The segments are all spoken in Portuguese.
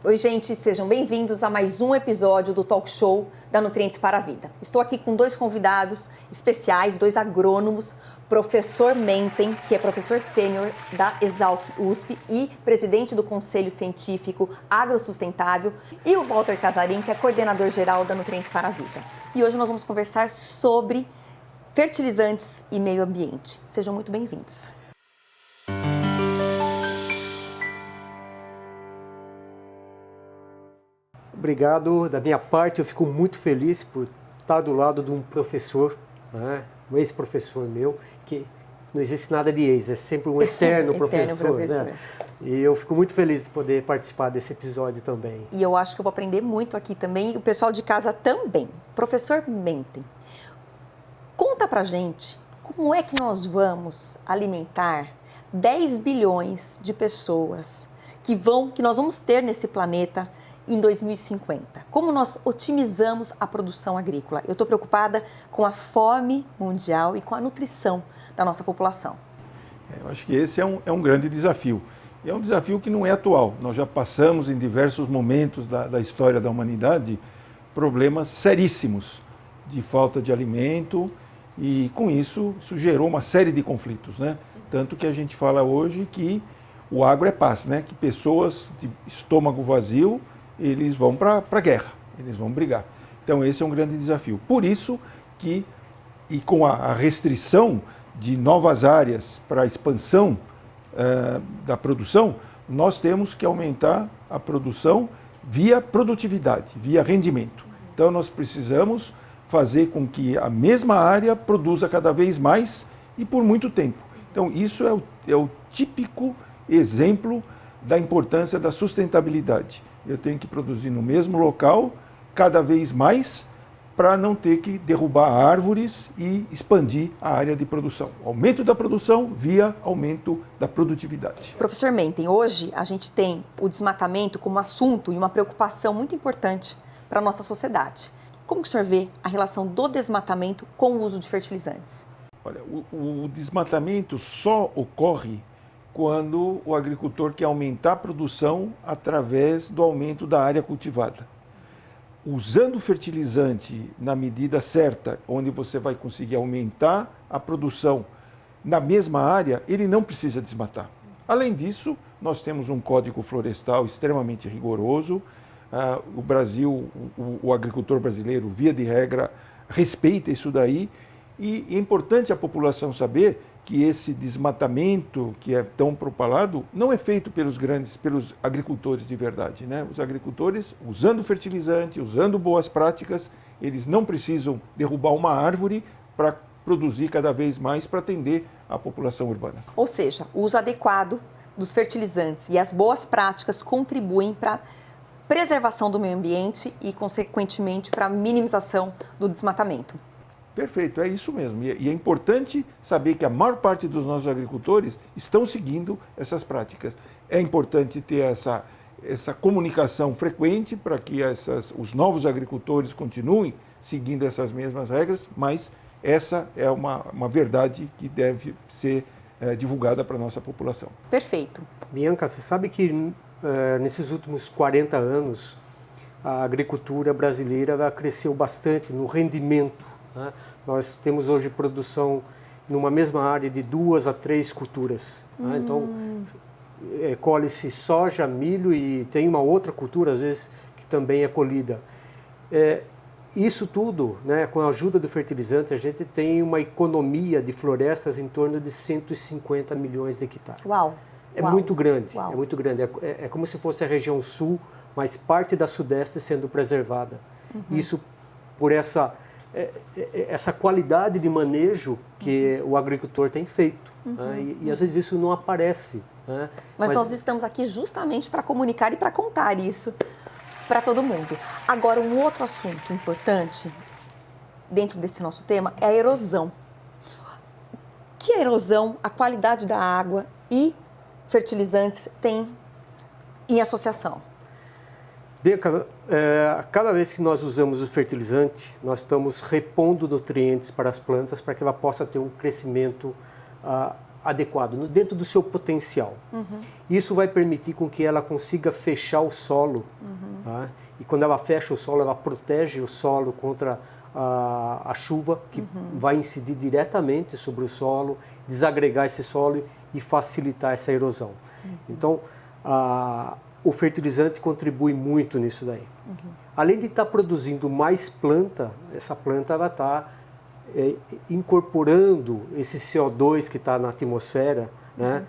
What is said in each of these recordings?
Oi, gente, sejam bem-vindos a mais um episódio do Talk Show da Nutrientes para a Vida. Estou aqui com dois convidados especiais, dois agrônomos, professor Mentem, que é professor sênior da Exalc USP e presidente do Conselho Científico Agrosustentável, e o Walter Casarim, que é coordenador geral da Nutrientes para a Vida. E hoje nós vamos conversar sobre fertilizantes e meio ambiente. Sejam muito bem-vindos. Obrigado. Da minha parte, eu fico muito feliz por estar do lado de um professor, né? Um ex-professor meu, que não existe nada de ex, é sempre um eterno professor. Né? E eu fico muito feliz de poder participar desse episódio também. E eu acho que eu vou aprender muito aqui também, e o pessoal de casa também. Professor Mentem, conta pra gente como é que nós vamos alimentar 10 bilhões de pessoas que nós vamos ter nesse planeta em 2050. Como nós otimizamos a produção agrícola? Eu estou preocupada com a fome mundial e com a nutrição da nossa população. Eu acho que esse é um grande desafio. E é um desafio que não é atual. Nós já passamos em diversos momentos da história da humanidade problemas seríssimos de falta de alimento e, com isso gerou uma série de conflitos, né? Tanto que a gente fala hoje que o agro é paz, né? Que pessoas de estômago vazio eles vão para a guerra, eles vão brigar. Então esse é um grande desafio. Por isso que, e com a restrição de novas áreas para a expansão da produção, nós temos que aumentar a produção via produtividade, via rendimento. Então nós precisamos fazer com que a mesma área produza cada vez mais e por muito tempo. Então isso é o típico exemplo da importância da sustentabilidade. Eu tenho que produzir no mesmo local, cada vez mais, para não ter que derrubar árvores e expandir a área de produção. Aumento da produção via aumento da produtividade. Professor Mentem, hoje a gente tem o desmatamento como assunto e uma preocupação muito importante para a nossa sociedade. Como que o senhor vê a relação do desmatamento com o uso de fertilizantes? Olha, o desmatamento só ocorre quando o agricultor quer aumentar a produção através do aumento da área cultivada. Usando fertilizante na medida certa, onde você vai conseguir aumentar a produção na mesma área, ele não precisa desmatar. Além disso, nós temos um código florestal extremamente rigoroso. O Brasil, o agricultor brasileiro, via de regra, respeita isso daí. E é importante a população saber que esse desmatamento que é tão propalado não é feito pelos agricultores de verdade, né? Os agricultores, usando fertilizante, usando boas práticas, eles não precisam derrubar uma árvore para produzir cada vez mais para atender a população urbana. Ou seja, o uso adequado dos fertilizantes e as boas práticas contribuem para a preservação do meio ambiente e, consequentemente, para a minimização do desmatamento. Perfeito, é isso mesmo. E é importante saber que a maior parte dos nossos agricultores estão seguindo essas práticas. É importante ter essa comunicação frequente para que os novos agricultores continuem seguindo essas mesmas regras, mas essa é uma verdade que deve ser divulgada para a nossa população. Perfeito. Bianca, você sabe que nesses últimos 40 anos a agricultura brasileira cresceu bastante no rendimento. Nós temos hoje produção numa mesma área de 2 a 3 culturas. Então, colhe-se soja, milho e tem uma outra cultura, às vezes, que também é colhida. Isso tudo, né, com a ajuda do fertilizante, a gente tem uma economia de florestas em torno de 150 milhões de hectares. Uau! Muito grande, Uau. é muito grande. É como se fosse a região sul, mas parte da sudeste sendo preservada. Isso por essa qualidade de manejo que o agricultor tem feito. Né? E às vezes isso não aparece. Né? Mas nós estamos aqui justamente para comunicar e para contar isso para todo mundo. Agora, um outro assunto importante dentro desse nosso tema é a erosão. Que a erosão, a qualidade da água e fertilizantes têm em associação? Bianca, cada vez que nós usamos o fertilizante, nós estamos repondo nutrientes para as plantas para que ela possa ter um crescimento adequado, dentro do seu potencial. Isso vai permitir com que ela consiga fechar o solo Tá? E quando ela fecha o solo, ela protege o solo contra a chuva, que vai incidir diretamente sobre o solo, desagregar esse solo e facilitar essa erosão. Então, o fertilizante contribui muito nisso daí. Além de estar produzindo mais planta, essa planta ela está incorporando esse CO2 que está na atmosfera, né?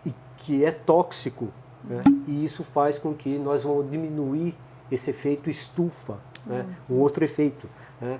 E que é tóxico, né? E isso faz com que nós vamos diminuir esse efeito estufa, né? Um outro efeito, né?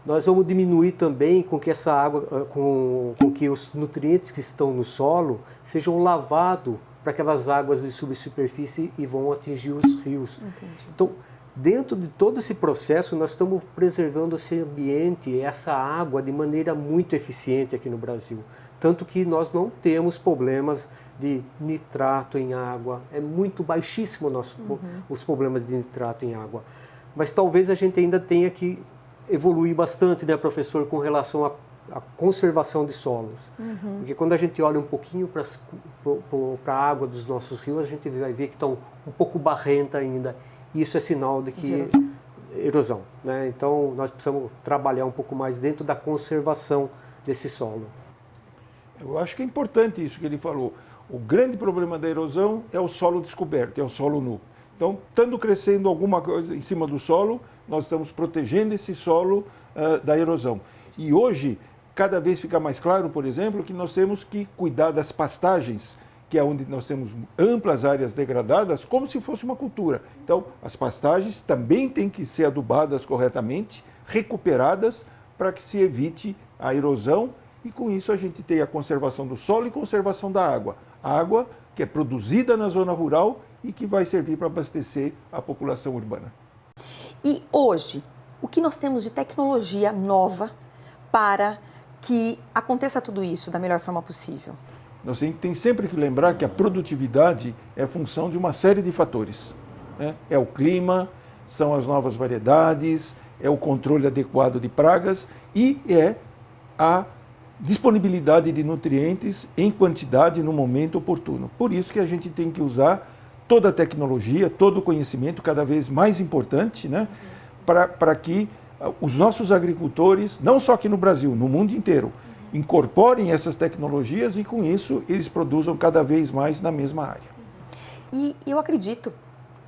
Nós vamos diminuir também com que essa água, com que os nutrientes que estão no solo sejam lavados para aquelas águas de subsuperfície e vão atingir os rios. Entendi. Então, dentro de todo esse processo, nós estamos preservando esse ambiente, essa água, de maneira muito eficiente aqui no Brasil. Tanto que nós não temos problemas de nitrato em água. É muito baixíssimo os problemas de nitrato em água. Mas talvez a gente ainda tenha que evoluir bastante, né, professor, com relação à conservação de solos. Porque quando a gente olha um pouquinho para a água dos nossos rios, a gente vai ver que estão um pouco barrenta ainda. Isso é sinal de que erosão, né? Então, nós precisamos trabalhar um pouco mais dentro da conservação desse solo. Eu acho que é importante isso que ele falou. O grande problema da erosão é o solo descoberto, é o solo nu. Então, estando crescendo alguma coisa em cima do solo, nós estamos protegendo esse solo da erosão. E hoje, cada vez fica mais claro, por exemplo, que nós temos que cuidar das pastagens, que é onde nós temos amplas áreas degradadas, como se fosse uma cultura. Então, as pastagens também têm que ser adubadas corretamente, recuperadas, para que se evite a erosão, e com isso a gente tem a conservação do solo e conservação da água. A água que é produzida na zona rural e que vai servir para abastecer a população urbana. E hoje, o que nós temos de tecnologia nova para que aconteça tudo isso da melhor forma possível? Nós temos sempre que lembrar que a produtividade é função de uma série de fatores, né? É o clima, são as novas variedades, é o controle adequado de pragas e é a disponibilidade de nutrientes em quantidade no momento oportuno. Por isso que a gente tem que usar toda a tecnologia, todo o conhecimento cada vez mais importante, né? Para que os nossos agricultores, não só aqui no Brasil, no mundo inteiro, incorporem essas tecnologias e, com isso, eles produzam cada vez mais na mesma área. E eu acredito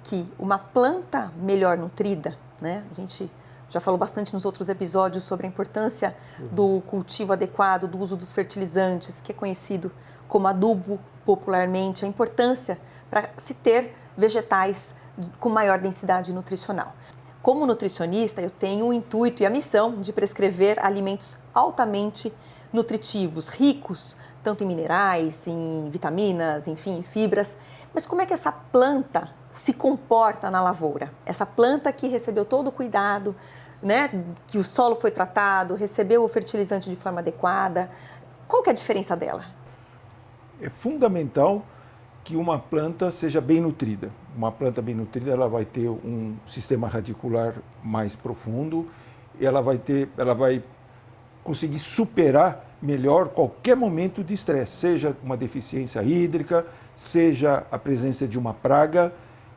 que uma planta melhor nutrida, né? A gente já falou bastante nos outros episódios sobre a importância do cultivo adequado, do uso dos fertilizantes, que é conhecido como adubo popularmente, a importância para se ter vegetais com maior densidade nutricional. Como nutricionista, eu tenho o intuito e a missão de prescrever alimentos altamente nutritivos, ricos, tanto em minerais, em vitaminas, enfim, em fibras. Mas como é que essa planta se comporta na lavoura? Essa planta que recebeu todo o cuidado, né, que o solo foi tratado, recebeu o fertilizante de forma adequada. Qual que é a diferença dela? É fundamental que uma planta seja bem nutrida. Uma planta bem nutrida, ela vai ter um sistema radicular mais profundo, e ela vai conseguir superar melhor qualquer momento de estresse, seja uma deficiência hídrica, seja a presença de uma praga.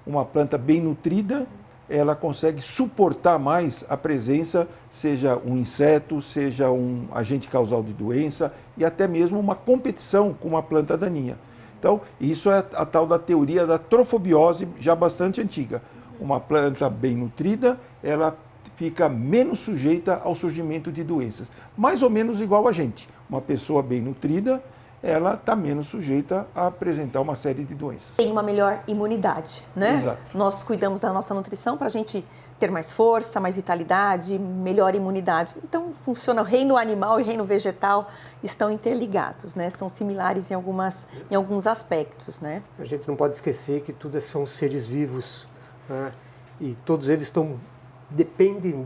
Uma planta bem nutrida, ela consegue suportar mais a presença, seja um inseto, seja um agente causal de doença e até mesmo uma competição com uma planta daninha. Então, isso é a tal da teoria da trofobiose, já bastante antiga. Uma planta bem nutrida, ela fica menos sujeita ao surgimento de doenças. Mais ou menos igual a gente. Uma pessoa bem nutrida, ela está menos sujeita a apresentar uma série de doenças. Tem uma melhor imunidade, né? Exato. Nós cuidamos da nossa nutrição para a gente ter mais força, mais vitalidade, melhor imunidade. Então, funciona o reino animal e o reino vegetal estão interligados, né? São similares em alguns aspectos, né? A gente não pode esquecer que tudo são seres vivos, né? E todos eles dependem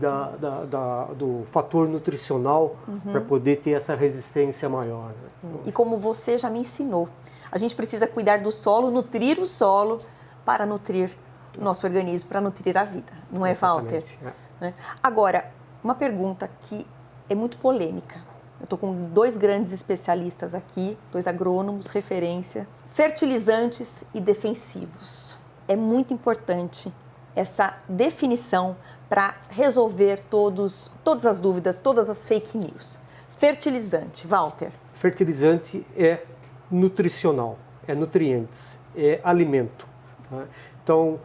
do fator nutricional para poder ter essa resistência maior. Né? E como você já me ensinou, a gente precisa cuidar do solo, nutrir o solo para nutrir nosso organismo, para nutrir a vida. Não é, Walter? É. Agora, uma pergunta que é muito polêmica. Eu estou com 2 grandes especialistas aqui, 2 agrônomos, referência. Fertilizantes e defensivos. é muito importante essa definição para resolver todas as dúvidas, todas as fake news. Fertilizante, Walter. Fertilizante é nutricional, é nutrientes, é alimento. Tá? Então,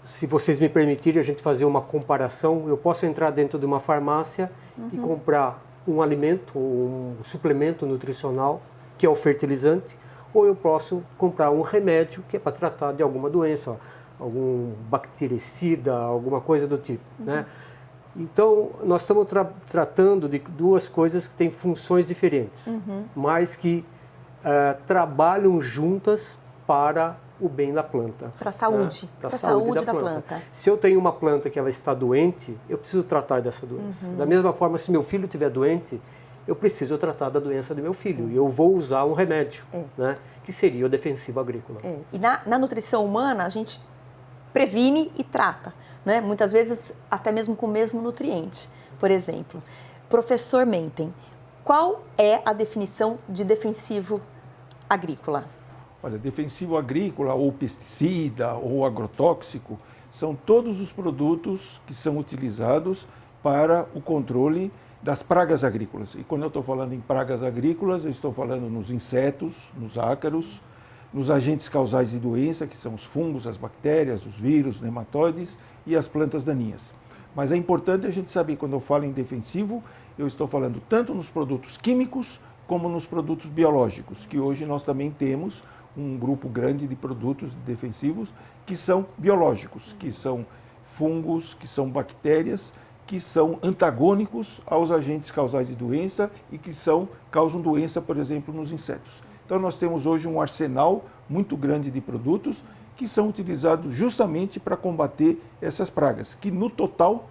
se vocês me permitirem a gente fazer uma comparação, eu posso entrar dentro de uma farmácia e comprar um alimento, um suplemento nutricional, que é o fertilizante, ou eu posso comprar um remédio que é para tratar de alguma doença, algum bactericida, alguma coisa do tipo, né? Então, nós estamos tratando de duas coisas que têm funções diferentes, mas que trabalham juntas para o bem da planta. Para a saúde. Né? Para a saúde da planta. Se eu tenho uma planta que ela está doente, eu preciso tratar dessa doença. Da mesma forma, se meu filho estiver doente, eu preciso tratar da doença do meu filho. E eu vou usar um remédio, né? Que seria o defensivo agrícola. E na nutrição humana, a gente previne e trata, né? Muitas vezes até mesmo com o mesmo nutriente. Por exemplo, professor Menten, qual é a definição de defensivo agrícola? Olha, defensivo agrícola ou pesticida ou agrotóxico são todos os produtos que são utilizados para o controle das pragas agrícolas. E quando eu estou falando em pragas agrícolas, eu estou falando nos insetos, nos ácaros, nos agentes causais de doença, que são os fungos, as bactérias, os vírus, nematóides e as plantas daninhas. Mas é importante a gente saber, quando eu falo em defensivo, eu estou falando tanto nos produtos químicos como nos produtos biológicos, que hoje nós também temos um grupo grande de produtos defensivos que são biológicos, que são fungos, que são bactérias, que são antagônicos aos agentes causais de doença e que causam doença, por exemplo, nos insetos. Então nós temos hoje um arsenal muito grande de produtos que são utilizados justamente para combater essas pragas, que no total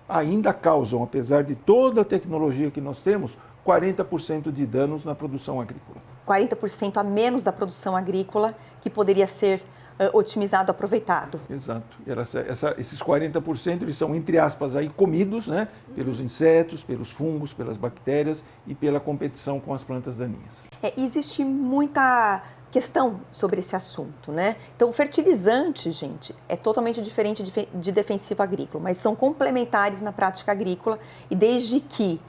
ainda causam, apesar de toda a tecnologia que nós temos, 40% de danos na produção agrícola. 40% a menos da produção agrícola que poderia ser otimizado, aproveitado. Exato. Esses 40% eles são, entre aspas, aí, comidos, né, pelos insetos, pelos fungos, pelas bactérias e pela competição com as plantas daninhas. Existe muita questão sobre esse assunto, né? Então, o fertilizante, gente, é totalmente diferente de defensivo agrícola, mas são complementares na prática agrícola e desde que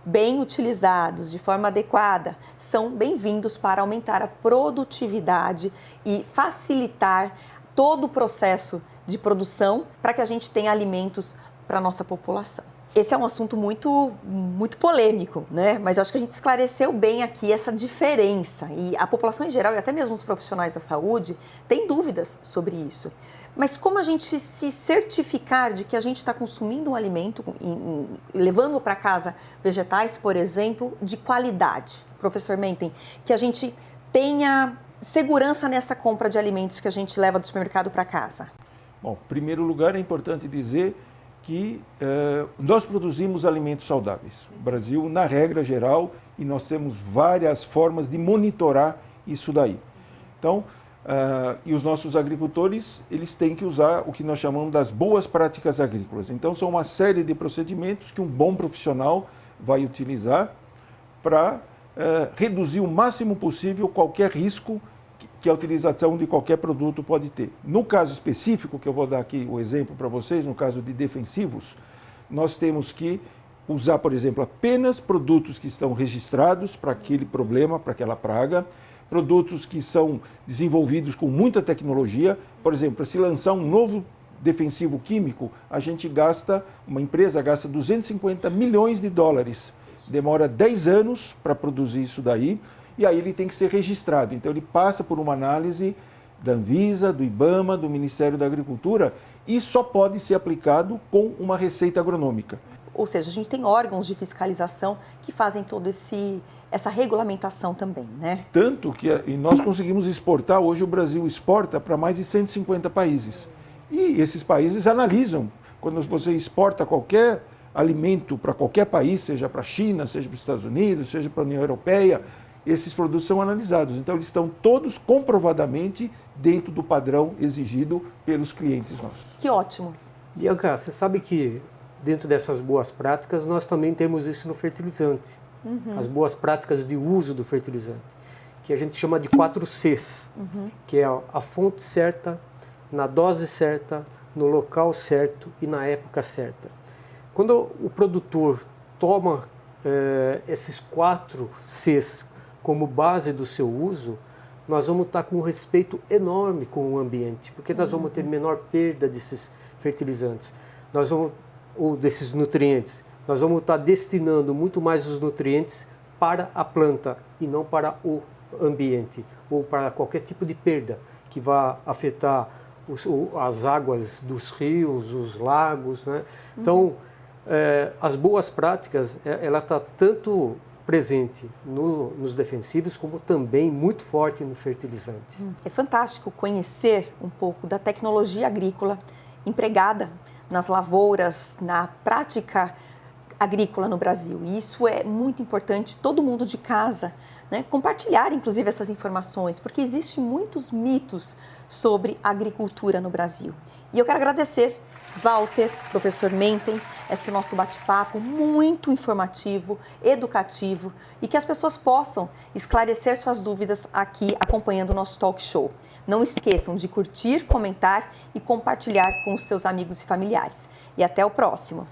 bem utilizados, de forma adequada, são bem-vindos para aumentar a produtividade e facilitar todo o processo de produção para que a gente tenha alimentos para a nossa população. Esse é um assunto muito polêmico, né? Mas eu acho que a gente esclareceu bem aqui essa diferença e a população em geral e até mesmo os profissionais da saúde têm dúvidas sobre isso. Mas como a gente se certificar de que a gente está consumindo um alimento, levando para casa vegetais, por exemplo, de qualidade? Professor Menten, que a gente tenha segurança nessa compra de alimentos que a gente leva do supermercado para casa. Bom, em primeiro lugar, é importante dizer que nós produzimos alimentos saudáveis. O Brasil, na regra geral, e nós temos várias formas de monitorar isso daí. Então, e os nossos agricultores, eles têm que usar o que nós chamamos das boas práticas agrícolas. Então, são uma série de procedimentos que um bom profissional vai utilizar para reduzir o máximo possível qualquer risco que a utilização de qualquer produto pode ter. No caso específico, que eu vou dar aqui o exemplo para vocês, no caso de defensivos, nós temos que usar, por exemplo, apenas produtos que estão registrados para aquele problema, para aquela praga, produtos que são desenvolvidos com muita tecnologia. Por exemplo, para se lançar um novo defensivo químico, uma empresa gasta 250 milhões de dólares. Demora 10 anos para produzir isso daí, e aí ele tem que ser registrado. Então ele passa por uma análise da Anvisa, do IBAMA, do Ministério da Agricultura, e só pode ser aplicado com uma receita agronômica. Ou seja, a gente tem órgãos de fiscalização que fazem toda essa regulamentação também, né? Tanto que nós conseguimos exportar, hoje o Brasil exporta para mais de 150 países. E esses países analisam. Quando você exporta qualquer alimento para qualquer país, seja para a China, seja para os Estados Unidos, seja para a União Europeia, esses produtos são analisados. Então, eles estão todos comprovadamente dentro do padrão exigido pelos clientes nossos. Que ótimo. Bianca, você sabe que dentro dessas boas práticas, nós também temos isso no fertilizante. As boas práticas de uso do fertilizante, que a gente chama de 4 Cs, que é a fonte certa, na dose certa, no local certo e na época certa. Quando o produtor toma esses 4 Cs como base do seu uso, nós vamos estar com um respeito enorme com o ambiente, porque nós vamos ter menor perda desses fertilizantes, ou desses nutrientes. Nós vamos estar destinando muito mais os nutrientes para a planta e não para o ambiente, ou para qualquer tipo de perda que vá afetar as águas dos rios, os lagos, né? Então, as boas práticas, ela está tanto presente nos defensivos, como também muito forte no fertilizante. É fantástico conhecer um pouco da tecnologia agrícola empregada nas lavouras, na prática agrícola no Brasil. E isso é muito importante, todo mundo de casa, né, compartilhar, inclusive, essas informações, porque existem muitos mitos sobre a agricultura no Brasil. E eu quero agradecer, Walter, professor Menten, esse nosso bate-papo muito informativo, educativo e que as pessoas possam esclarecer suas dúvidas aqui acompanhando o nosso talk show. Não esqueçam de curtir, comentar e compartilhar com os seus amigos e familiares. E até o próximo!